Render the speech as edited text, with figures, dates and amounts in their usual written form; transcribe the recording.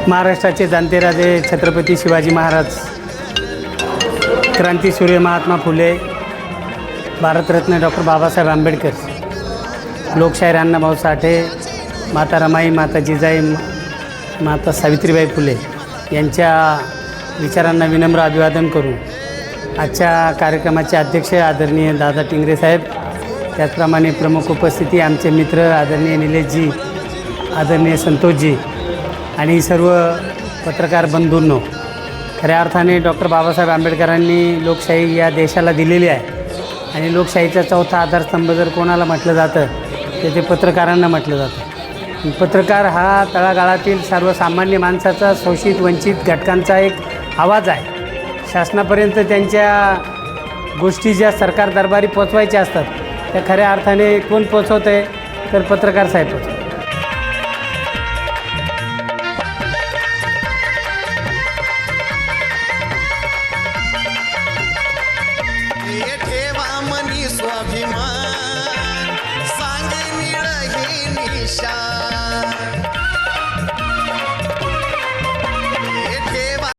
महाराष्ट्राचे जाणते राजे छत्रपती शिवाजी महाराज, क्रांतीसूर्य महात्मा फुले, भारतरत्न डॉक्टर बाबासाहेब आंबेडकर, लोकशाहीर अण्णाभाऊ साठे, माता रमाई, माता जिजाई, माता सावित्रीबाई फुले यांच्या विचारांना विनम्र अभिवादन करून आजच्या कार्यक्रमाचे अध्यक्ष आदरणीय दादा टिंगरे साहेब, त्याचप्रमाणे प्रमुख उपस्थिती आमचे मित्र आदरणीय निलेशजी, आदरणीय संतोषजी आणि सर्व पत्रकार बंधूंनो, खऱ्या अर्थाने डॉक्टर बाबासाहेब आंबेडकरांनी लोकशाही या देशाला दिलेली आहे आणि लोकशाहीचा चौथा आधारस्तंभ जर कोणाला म्हटलं जातं तर ते पत्रकारांना म्हटलं जातं. पत्रकार हा तळागाळातील सर्वसामान्य माणसाचा, शोषित वंचित घटकांचा एक आवाज आहे. शासनापर्यंत त्यांच्या गोष्टी ज्या सरकार दरबारी पोचवायच्या असतात त्या खऱ्या अर्थाने कोण पोचवतं आहे तर पत्रकार साहेब पोचवतात. ठेवा मनी स्वाभिमान.